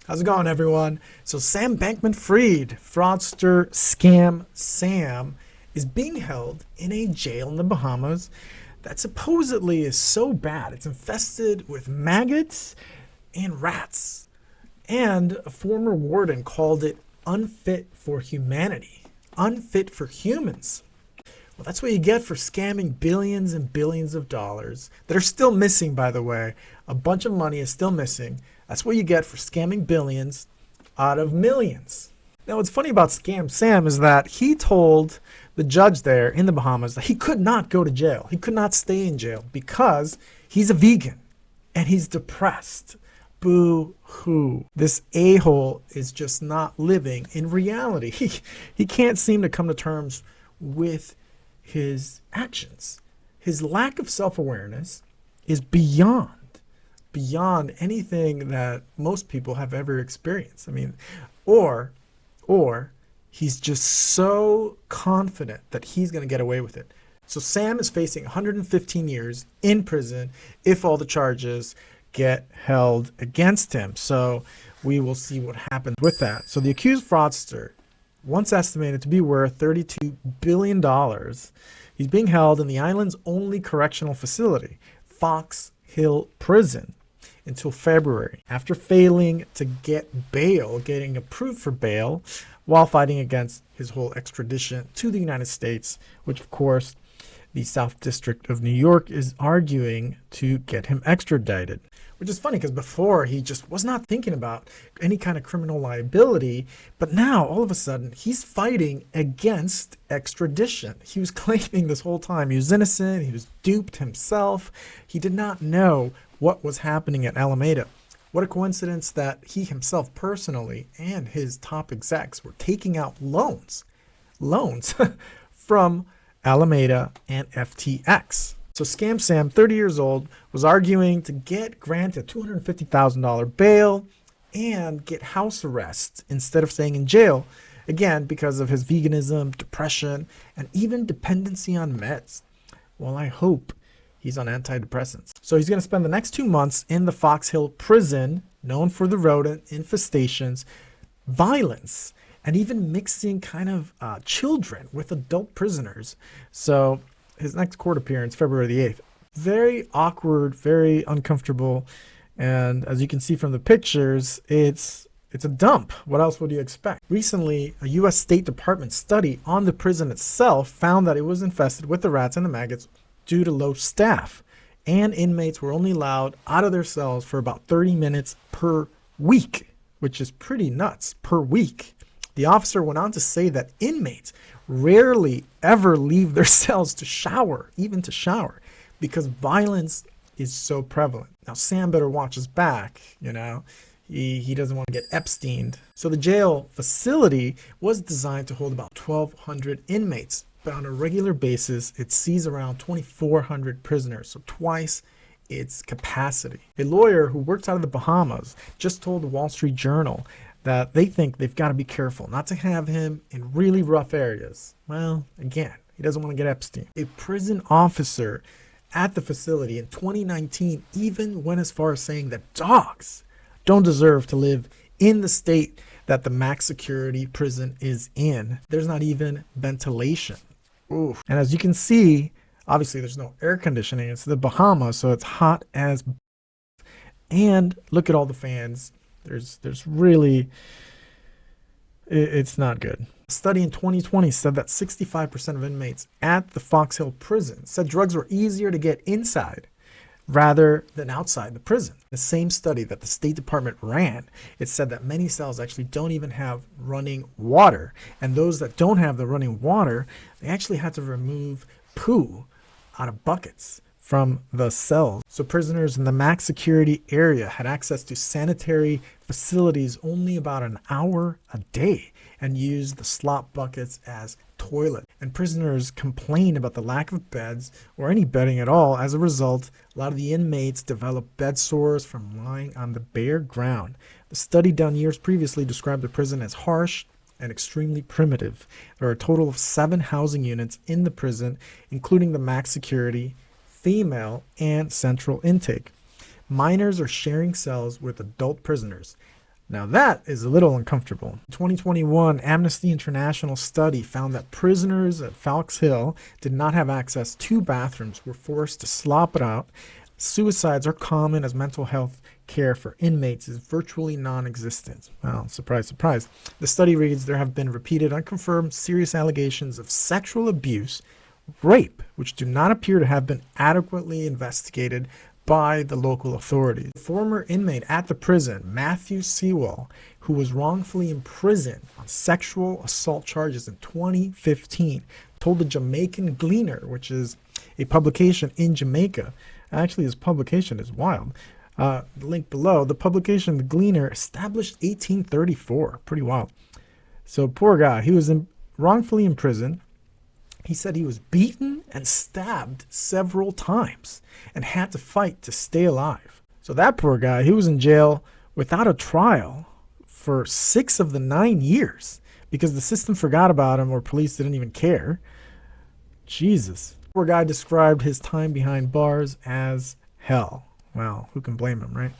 How's it going, everyone? So Sam Bankman-Fried, fraudster scam Sam, is being held in a jail in the Bahamas that supposedly is so bad. It's infested with maggots and rats. And a former warden called it unfit for humanity, unfit for humans. Well, that's what you get for scamming billions and billions of dollars that are still missing, by the way. A bunch of money is still missing. That's what you get for scamming billions out of millions. Now, what's funny about Scam Sam is that he told the judge there in the Bahamas that he could not go to jail. He could not stay in jail because he's a vegan and he's depressed. Boo-hoo. This a-hole is just not living in reality. He can't seem to come to terms with his actions. His lack of self-awareness is beyond anything that most people have ever experienced. I mean, or he's just so confident that he's going to get away with it. So Sam is facing 115 years in prison if all the charges get held against him. So we will see what happens with that. So the accused fraudster, once estimated to be worth $32 billion, he's being held in the island's only correctional facility, Fox Hill Prison, until February, after failing to get bail, getting approved for bail, while fighting against his whole extradition to the United States, which of course the South District of New York is arguing to get him extradited. Which is funny because before he just was not thinking about any kind of criminal liability, but now all of a sudden he's fighting against extradition. He was claiming this whole time he was innocent, he was duped himself, he did not know what was happening at Alameda. What a coincidence that he himself personally and his top execs were taking out loans from Alameda and FTX. So Scam Sam, 30 years old, was arguing to get granted $250,000 bail and get house arrest instead of staying in jail, again, because of his veganism, depression, and even dependency on meds. Well, I hope he's on antidepressants. So he's going to spend the next 2 months in the Fox Hill prison, known for the rodent infestations, violence, and even mixing kind of children with adult prisoners. So his next court appearance, February the 8th. Very awkward, very uncomfortable. And as you can see from the pictures, it's a dump. What else would you expect? Recently, a U.S. State Department study on the prison itself found that it was infested with the rats and the maggots due to low staff. And inmates were only allowed out of their cells for about 30 minutes per week, which is pretty nuts, per week. The officer went on to say that inmates rarely ever leave their cells to shower, even to shower, because violence is so prevalent. Now, Sam better watch his back, you know. He doesn't want to get Epsteined. So the jail facility was designed to hold about 1,200 inmates, but on a regular basis, it sees around 2,400 prisoners, so twice its capacity. A lawyer who works out of the Bahamas just told the Wall Street Journal that they think they've got to be careful not to have him in really rough areas. Well, again, he doesn't want to get Epstein. A prison officer at the facility in 2019 even went as far as saying that dogs don't deserve to live in the state that the max security prison is in. There's not even ventilation. Oof. And as you can see, obviously there's no air conditioning. It's the Bahamas, so it's hot as. And look at all the fans. There's really, it's not good. A study in 2020 said that 65% of inmates at the Fox Hill prison said drugs were easier to get inside rather than outside the prison. The same study that the State Department ran, it said that many cells actually don't even have running water. And those that don't have the running water, they actually had to remove poo out of buckets from the cells. So prisoners in the max security area had access to sanitary facilities only about an hour a day and used the slop buckets as toilet. And prisoners complained about the lack of beds or any bedding at all. As a result, a lot of the inmates developed bed sores from lying on the bare ground. The study done years previously described the prison as harsh and extremely primitive. There are a total of 7 housing units in the prison, including the max security, female, and central intake. Minors are sharing cells with adult prisoners. Now that is a little uncomfortable. 2021 Amnesty International study found that prisoners at Falks Hill did not have access to bathrooms, were forced to slop it out. Suicides are common as mental health care for inmates is virtually non-existent. Well, surprise, surprise. The study reads there have been repeated unconfirmed serious allegations of sexual abuse, rape, which do not appear to have been adequately investigated by the local authorities. The former inmate at the prison, Matthew Sewell, who was wrongfully imprisoned on sexual assault charges in 2015, told the Jamaican Gleaner, which is a publication in Jamaica. Actually, this publication is wild. The link below, the publication, The Gleaner, established 1834. Pretty wild. So poor guy, he was wrongfully imprisoned. He said he was beaten and stabbed several times and had to fight to stay alive. So that poor guy, he was in jail without a trial for 6 of the 9 years because the system forgot about him or police didn't even care. Jesus. The poor guy described his time behind bars as hell. Well, who can blame him, right?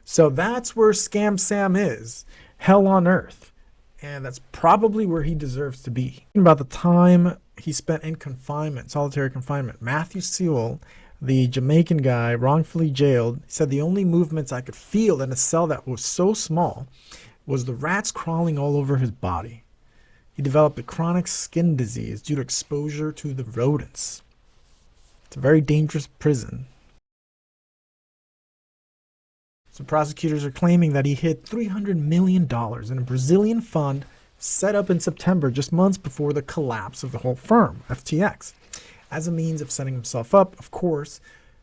So that's where Scam Sam is. Hell on earth. And that's probably where he deserves to be. About the time he spent in confinement, solitary confinement, Matthew Sewell, the Jamaican guy wrongfully jailed, said the only movements I could feel in a cell that was so small was the rats crawling all over his body. He developed a chronic skin disease due to exposure to the rodents. It's a very dangerous prison. So prosecutors are claiming that he hid $300 million in a Brazilian fund set up in September, just months before the collapse of the whole firm, FTX, as a means of setting himself up, of course,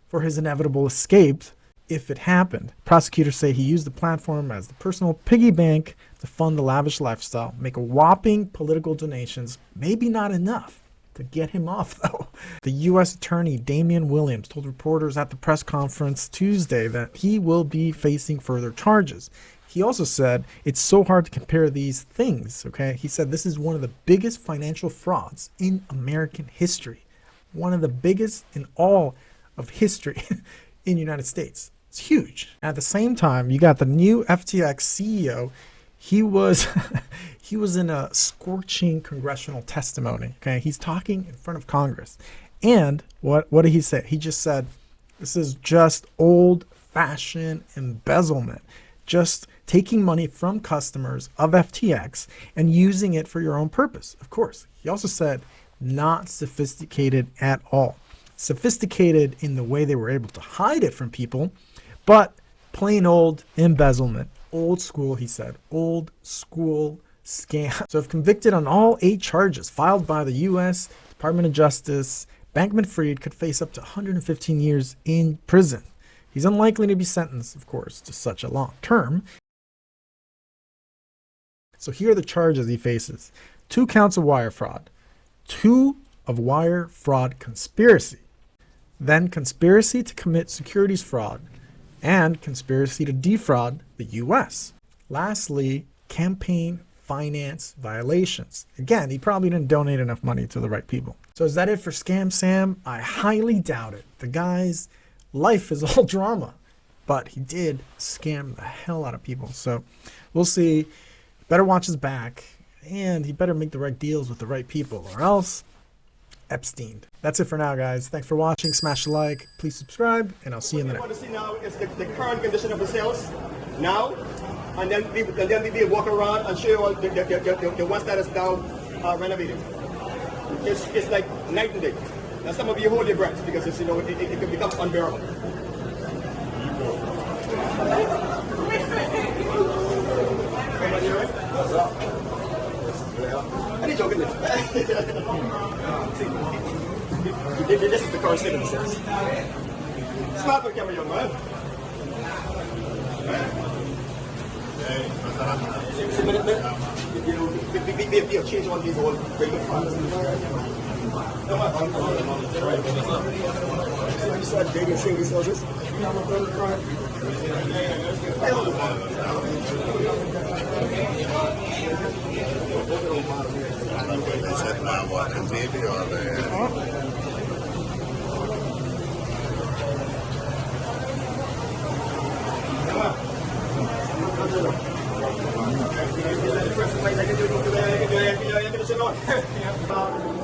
for his inevitable escape if it happened. Prosecutors say he used the platform as the personal piggy bank to fund the lavish lifestyle, make a whopping political donations, maybe not enough to get him off, though. The U.S. Attorney Damian Williams told reporters at the press conference Tuesday that he will be facing further charges. He also said it's so hard to compare these things, okay? He said this is one of the biggest financial frauds in American history. One of the biggest in all of history in the United States. It's huge. At the same time, you got the new FTX CEO. He was he was in a scorching congressional testimony. Okay, he's talking in front of Congress, and what did he say? He just said, "This is just old-fashioned embezzlement, just taking money from customers of FTX and using it for your own purpose." Of course, he also said, "Not sophisticated at all. Sophisticated in the way they were able to hide it from people, but plain old embezzlement." Old school, he said. Old school scam. So if convicted on all 8 charges filed by the U.S. Department of Justice, Bankman Fried could face up to 115 years in prison. He's unlikely to be sentenced, of course, to such a long term. So here are the charges he faces. 2 counts of wire fraud. 2 of wire fraud conspiracy. Then conspiracy to commit securities fraud. And conspiracy to defraud the U.S. Lastly, campaign finance violations. Again, he probably didn't donate enough money to the right people. So is that it for Scam Sam? I highly doubt it. The guy's life is all drama, but he did scam the hell out of people. So we'll see. Better watch his back, and he better make the right deals with the right people, or else Epstein. That's it for now, guys. Thanks for watching. Smash a like, please subscribe, and I'll see you in the next. What you want to see now is the current condition of the cells now, and then we walk around and show you all the ones that is now renovated. It's like night and day. Now some of you hold your breath because it's, it can become unbearable. I need joking this. This is the current state of the cells. Smart for camera, young man. We'll change on these old regular files. You start dating single soldiers. Come on.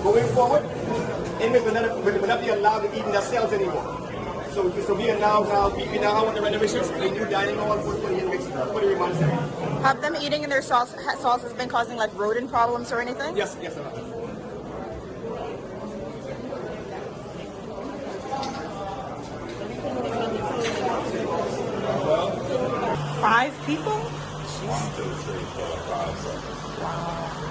Going forward, inmates will not be allowed to eat in their cells anymore. So we are now we now want the renovations, a new dining hall for the inmates for the remand center. Have them eating in their sauces been causing like rodent problems or anything? Yes, sir. 5 people? 1, 2, 3, 4, 5, 6. Wow.